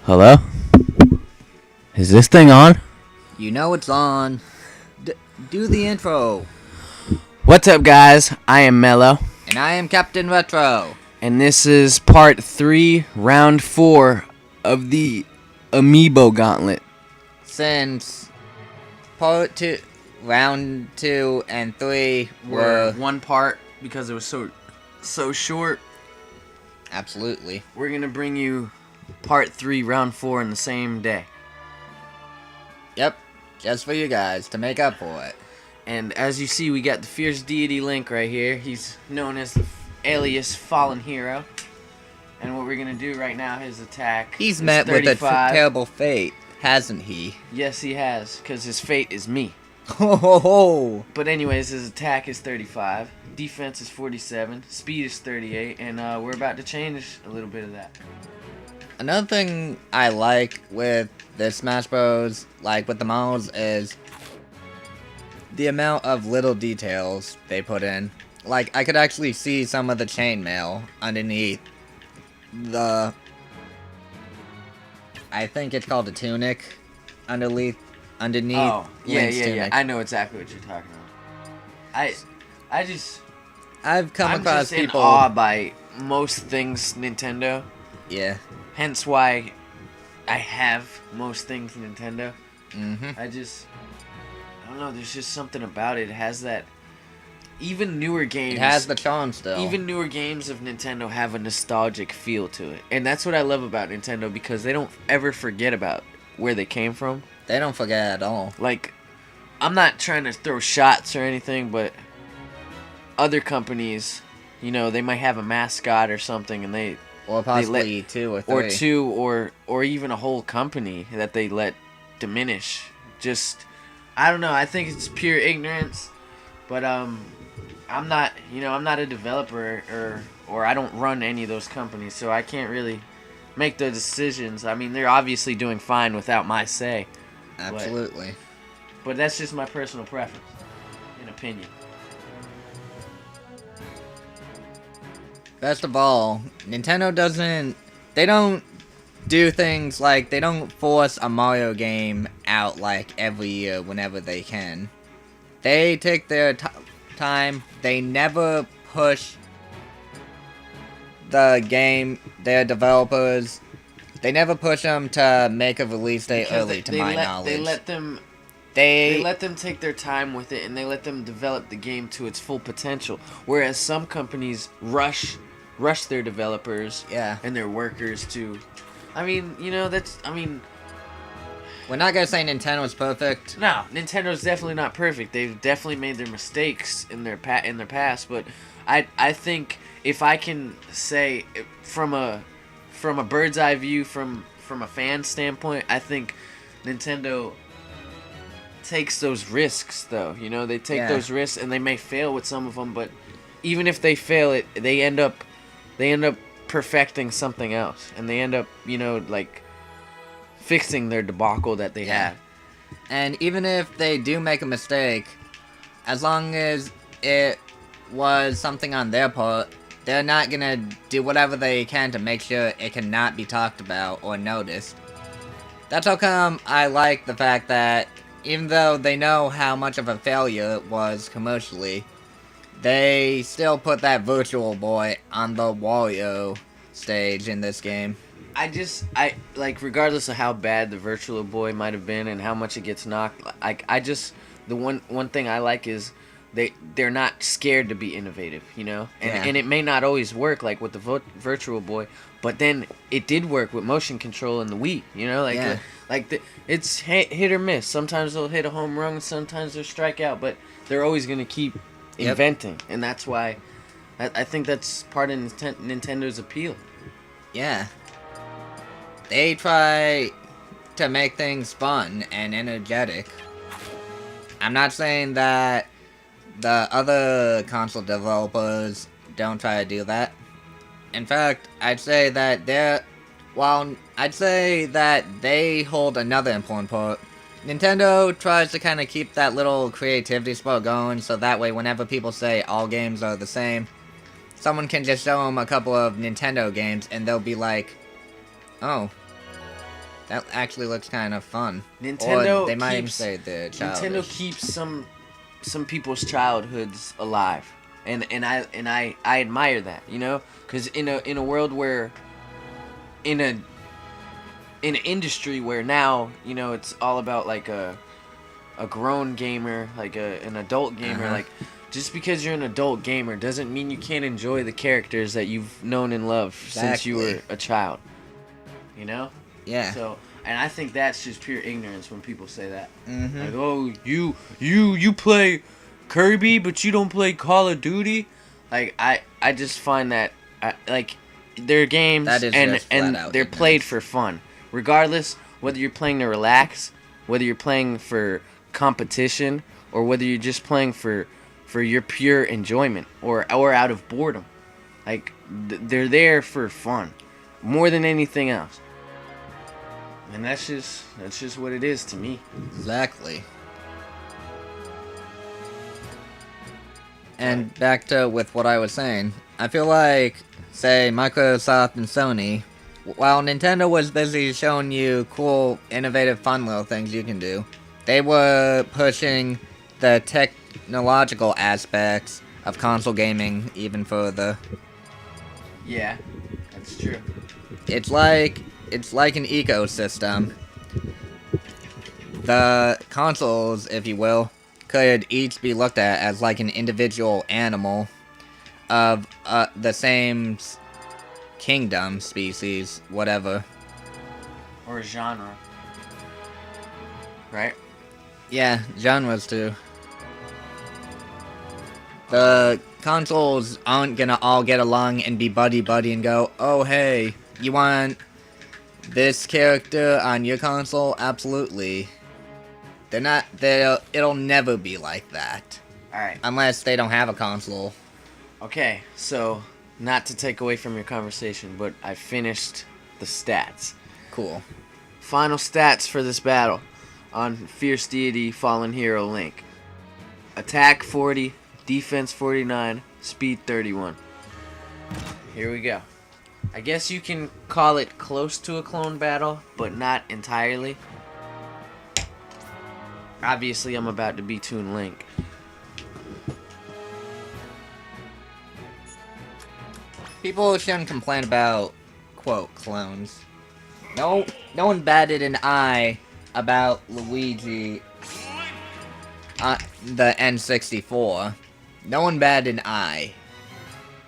Hello? Is this thing on? You know it's on. Do the intro. What's up, guys? I am Mel-O. And I am Captain Retro. And this is part 3, round 4 of the Amiibo Gauntlet. Since part 2, round 2 and 3 were one part because it was so short. Absolutely. We're going to bring you part 3, round 4 in the same day. Yep, just for you guys to make up for it. And as you see, we got the Fierce Deity Link right here. He's known as the alias Fallen Hero. And what we're going to do right now, his attack He's is met 35. with a terrible fate, hasn't he? Yes, he has, because his fate is me. Ho ho ho! But anyways, his attack is 35, defense is 47, speed is 38, and we're about to change a little bit of that. Another thing I like with the Smash Bros, like with the models, is the amount of little details they put in. Like, I could actually see some of the chainmail underneath the... I think it's called a tunic. Underneath Oh, Link's yeah. tunic. I know exactly what you're talking about. I've come I'm across just people... in awe by most things Nintendo. Yeah. Hence why I have most things Nintendo. Mm-hmm. I don't know, there's just something about it. It has that... Even newer games... It has the charm still. Even newer games of Nintendo have a nostalgic feel to it. And that's what I love about Nintendo, because they don't ever forget about where they came from. They don't forget at all. Like, I'm not trying to throw shots or anything, but other companies, you know, they might have a mascot or something, and they... Or possibly 2 or 3. Or 2, or even a whole company that they let diminish. Just, I don't know, I think it's pure ignorance, but, I'm not, I'm not a developer, or I don't run any of those companies, so I can't really make the decisions. I mean, they're obviously doing fine without my say. Absolutely. But that's just my personal preference and opinion. Best of all, Nintendo doesn't... They don't do things like... They don't force a Mario game out like every year whenever they can. They take their time. They never push the game, their developers. They never push them to make a release date early, to my knowledge. They let them take their time with it, and they let them develop the game to its full potential. Whereas some companies rush their developers and their workers to... I mean, we're not gonna say Nintendo's perfect. No, Nintendo's definitely not perfect. They've definitely made their mistakes in their past, but I think if I can say from a bird's eye view, from a fan standpoint, I think Nintendo takes those risks, though. They take those risks, and they may fail with some of them, but even if they fail, they end up perfecting something else, and they end up, like, fixing their debacle that they had. And even if they do make a mistake, as long as it was something on their part, they're not gonna do whatever they can to make sure it cannot be talked about or noticed. That's how come I like the fact that even though they know how much of a failure it was commercially, they still put that Virtual Boy on the Wario stage in this game. I like, regardless of how bad the Virtual Boy might have been and how much it gets knocked, the one thing I like is they're not scared to be innovative, and it may not always work like with the Virtual Boy, but then it did work with motion control in the Wii, it's hit or miss. Sometimes they'll hit a home run, sometimes they'll strike out, but they're always gonna keep inventing, and that's why I think that's part of Nintendo's appeal. Yeah. They try to make things fun and energetic. I'm not saying that the other console developers don't try to do that. In fact, I'd say that they hold another important part. Nintendo tries to kind of keep that little creativity spot going, so that way whenever people say all games are the same, someone can just show them a couple of Nintendo games and they'll be like, oh, That actually looks kind of fun. Nintendo or they might even keeps- say they're childish. Nintendo keeps some people's childhoods alive, and I admire that, you know, because in a world where in an industry where now, you know, it's all about like a grown gamer, like an adult gamer, like just because you're an adult gamer doesn't mean you can't enjoy the characters that you've known and loved since you were a child, you know. Yeah. So, and I think that's just pure ignorance when people say that. Like, oh, you play Kirby, but you don't play Call of Duty. Like, I just find that like they're games That is and just flat out they're ignorance. played for fun, regardless whether you're playing to relax, whether you're playing for competition, or whether you're just playing for your pure enjoyment or out of boredom. Like, they're there for fun more than anything else. And that's just what it is to me. Exactly. And back to with what I was saying, I feel like, say, Microsoft and Sony, while Nintendo was busy showing you cool, innovative, fun little things you can do, they were pushing the technological aspects of console gaming even further. Yeah, that's true. It's like an ecosystem. The consoles, if you will, could each be looked at as like an individual animal of the same kingdom, species, whatever. Or genre. Right? Yeah, genres too. The consoles aren't gonna all get along and be buddy-buddy and go, oh hey, you want this character on your console? Absolutely. It'll never be like that. Alright. Unless they don't have a console. Okay, so, not to take away from your conversation, but I finished the stats. Cool. Final stats for this battle on Fierce Deity Fallen Hero Link. Attack 40, defense 49, speed 31. Here we go. I guess you can call it close to a clone battle, but not entirely. Obviously, I'm about to be Toon Link. People shouldn't complain about, quote, clones. No one batted an eye about Luigi on the N64. No one batted an eye.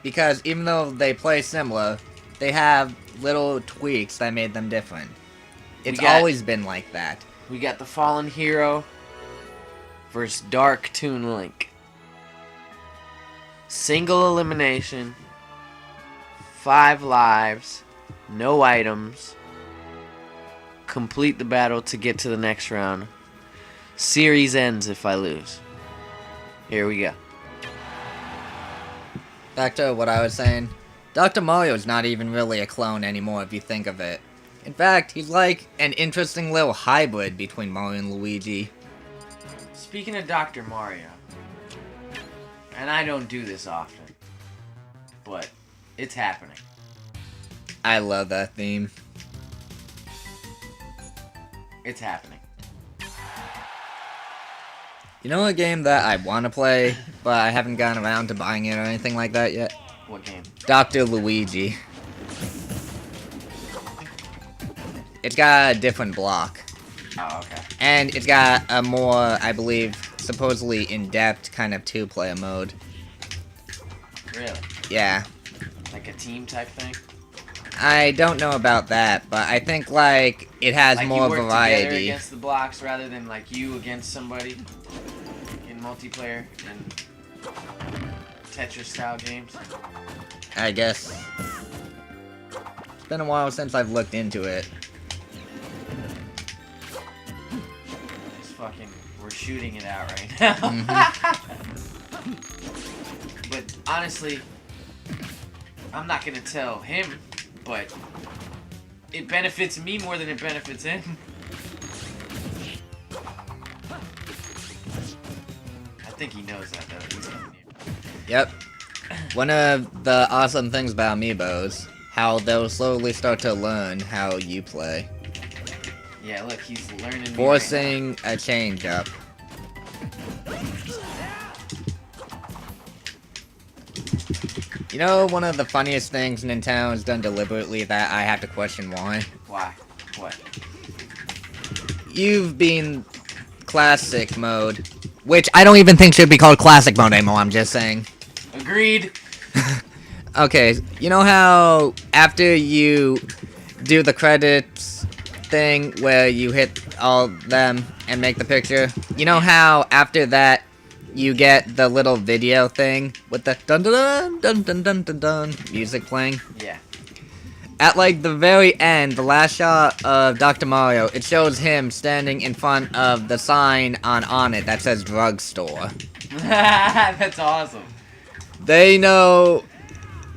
Because even though they play similar, they have little tweaks that made them different. It's always been like that. We got the Fallen Hero versus Dark Toon Link. Single elimination, 5 lives, no items. Complete the battle to get to the next round. Series ends if I lose. Here we go. Back to what I was saying. Dr. Mario's not even really a clone anymore if you think of it. In fact, he's like an interesting little hybrid between Mario and Luigi. Speaking of Dr. Mario, and I don't do this often, but it's happening. I love that theme. It's happening. You know a game that I want to play, but I haven't gotten around to buying it or anything like that yet? What game? Dr. Luigi. It's got a different block. Oh, okay. And it's got a more, I believe, supposedly in-depth kind of two-player mode. Really? Yeah. Like a team type thing? I don't know about that, but I think, like, it has Like more you work variety. together against the blocks rather than like you against somebody in multiplayer and Tetris-style games. I guess. It's been a while since I've looked into it. Just fucking, we're shooting it out right now. But honestly, I'm not gonna tell him, but it benefits me more than it benefits him. I think he knows that though. He's coming here. Yep. One of the awesome things about Amiibos, how they'll slowly start to learn how you play. Yeah, look, he's learning. Forcing a change up. You know, one of the funniest things Nintendo has done deliberately that I have to question why? Why? What? You've been classic mode, which I don't even think should be called classic mode anymore, I'm just saying. Agreed. Okay, you know how after you do the credits thing where you hit all them and make the picture? You know how after that you get the little video thing with the dun dun dun dun dun dun dun music playing? Yeah. At like the very end, the last shot of Dr. Mario, it shows him standing in front of the sign on it that says drugstore. That's awesome. They know.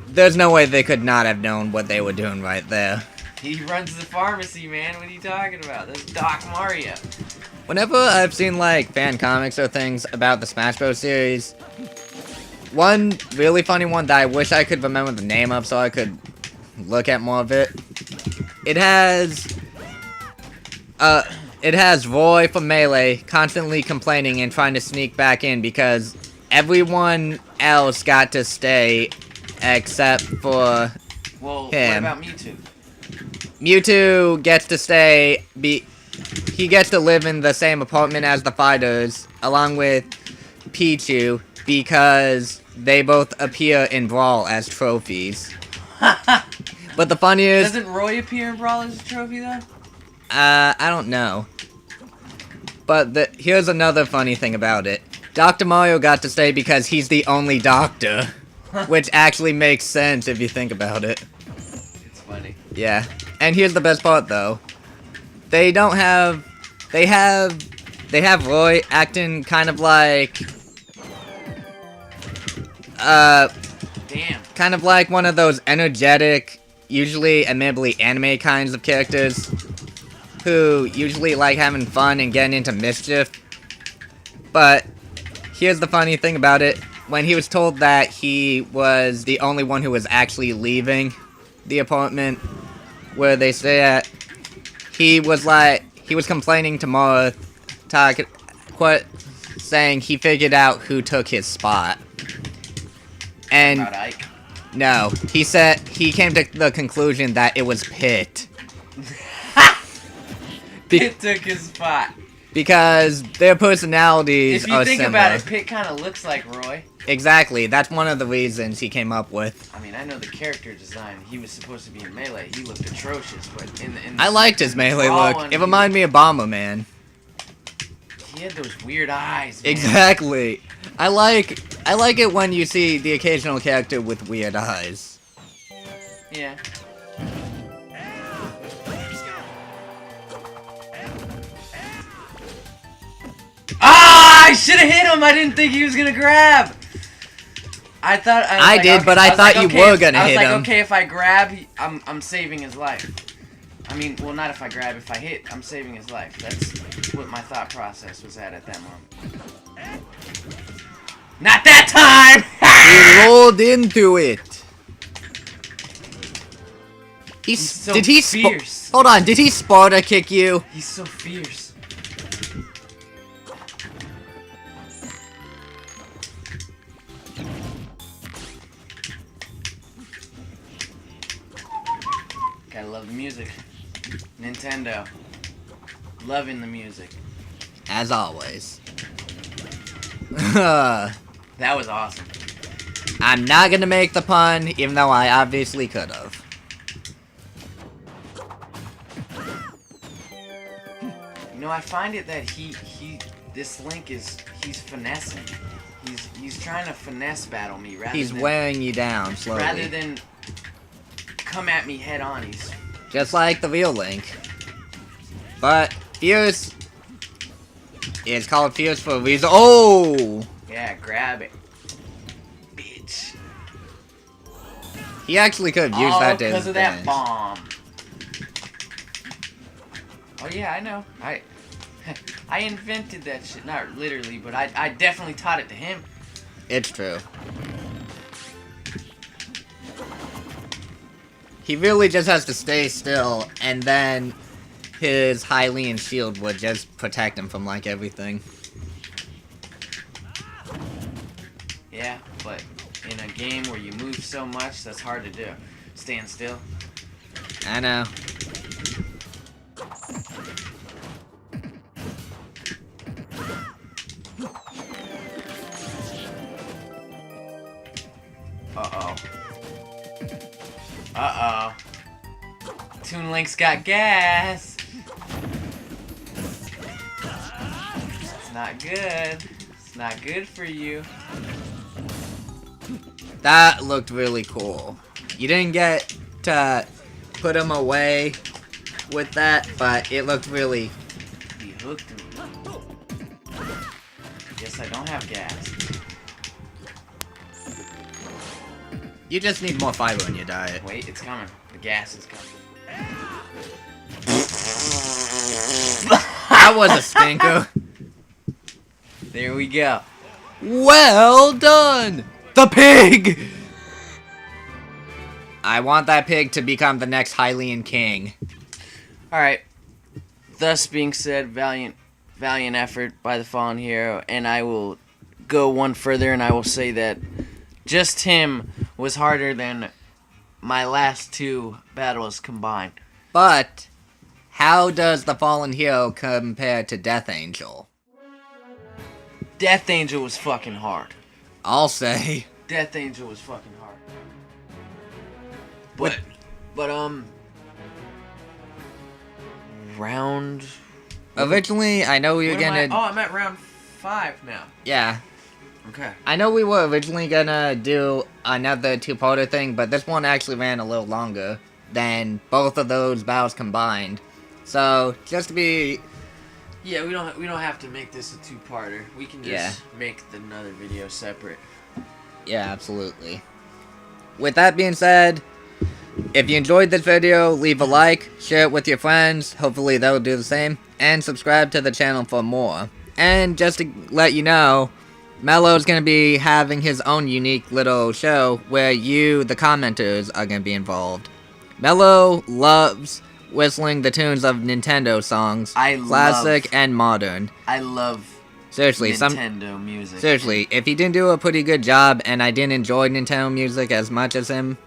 There's no way they could not have known what they were doing right there. He runs the pharmacy, man. What are you talking about? That's Doc Mario. Whenever I've seen like fan comics or things about the Smash Bros. Series, one really funny one that I wish I could remember the name of so I could look at more of it. It has Roy from Melee constantly complaining and trying to sneak back in because everyone else got to stay except for Well, him. what about Mewtwo? Mewtwo gets to stay. He gets to live in the same apartment as the fighters, along with Pichu, because they both appear in Brawl as trophies. But the funniest... Doesn't Roy appear in Brawl as a trophy, though? I don't know. But here's another funny thing about it. Dr. Mario got to stay because he's the only doctor. Which actually makes sense if you think about it. It's funny. Yeah. And here's the best part, though. They have Roy acting kind of like... Damn. Kind of like one of those energetic, usually admittedly anime kinds of characters. Who usually like having fun and getting into mischief. But here's the funny thing about it. When he was told that he was the only one who was actually leaving the apartment where they stay at, he was complaining to Mara, saying he figured out who took his spot. And About Ike? no, he said he came to the conclusion that it was Pit. Pit took his spot. Because their personalities are similar. If you think about it, Pit kind of looks like Roy. Exactly, that's one of the reasons he came up with. I mean, I know the character design. He was supposed to be in Melee. He looked atrocious, but in the I liked his Melee Brawl look. one, It reminded me of Bomberman. He had those weird eyes, man. Exactly. I like it when you see the occasional character with weird eyes. Yeah. Ah! I should have hit him. I didn't think he was gonna grab. I thought I did, but I thought you were gonna hit him. I was like, okay, if I grab, I'm saving his life. I mean, well, not if I grab. If I hit, I'm saving his life. That's what my thought process was at that moment. Not that time! He rolled into it. He's so did he fierce. Hold on, did he Sparta kick you? He's so fierce. Gotta love the music. Nintendo. Loving the music. As always. That was awesome. I'm not gonna make the pun, even though I obviously could have. You know, I find it that this Link he's finessing. He's trying to finesse battle me rather He's than, wearing you down slowly. rather than come at me head on. He's just like the real Link. But Fierce is called Fierce for a reason. Oh! yeah, grab it, bitch. He actually could have used that to his because of that advantage. bomb. Oh yeah, I know. I invented that shit. Not literally, but I definitely taught it to him. It's true. He really just has to stay still, and then his Hylian shield would just protect him from, like, everything. Yeah, but in a game where you move so much, that's hard to do. Stand still. I know. Uh-oh. Uh-oh. Toon Link's got gas. It's not good. It's not good for you. That looked really cool. You didn't get to put him away with that, but it looked really... He hooked me. Guess I don't have gas. You just need more fiber in your diet. Wait, it's coming. The gas is coming. That was a stinker. There we go. Well done! The pig! I want that pig to become the next Hylian king. Alright. Thus being said, valiant effort by the fallen hero, and I will go one further and I will say that just him was harder than my last two battles combined. But, how does the fallen hero compare to Death Angel? Death Angel was fucking hard. I'll say. Death Angel was fucking hard. But round... Originally, I know we were gonna... Oh, I'm at round 5 now. Yeah. Okay. I know we were originally gonna do another two-parter thing, but this one actually ran a little longer than both of those battles combined. So, just to be... Yeah, we don't have to make this a two-parter. We can just make another video separate. Yeah, absolutely. With that being said, if you enjoyed this video, leave a like, share it with your friends, hopefully they'll do the same, and subscribe to the channel for more. And just to let you know, Mel-O is going to be having his own unique little show where you, the commenters, are going to be involved. Mel-O loves whistling the tunes of Nintendo songs, classic and modern. I love seriously, Nintendo music. Seriously, if he didn't do a pretty good job and I didn't enjoy Nintendo music as much as him,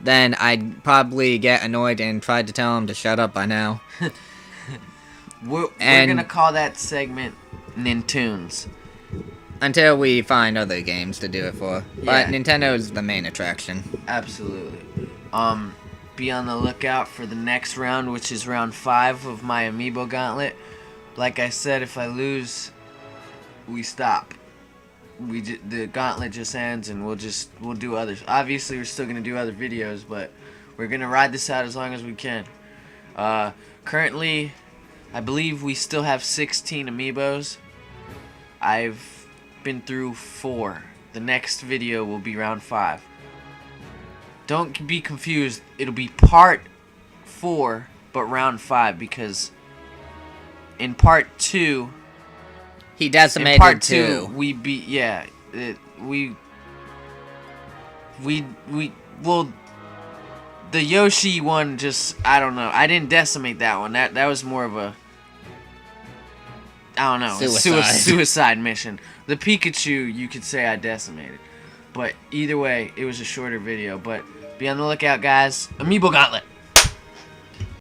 then I'd probably get annoyed and try to tell him to shut up by now. We're gonna call that segment Nintoons. Until we find other games to do it for. But Nintendo is the main attraction. Absolutely. Be on the lookout for the next round, which is round 5 of my Amiibo Gauntlet. Like I said, if I lose, we stop. The gauntlet just ends, and we'll do others. Obviously, we're still gonna do other videos, but we're gonna ride this out as long as we can. Currently, I believe we still have 16 Amiibos. I've been through 4. The next video will be round 5. Don't be confused. It'll be part 4, but round 5, because in part 2, he decimated in part 2. We beat, well, the Yoshi one just, I don't know. I didn't decimate that one. That was more of a, I don't know, suicide mission. The Pikachu, you could say I decimated. But either way, it was a shorter video. But be on the lookout, guys. Amiibo Gauntlet.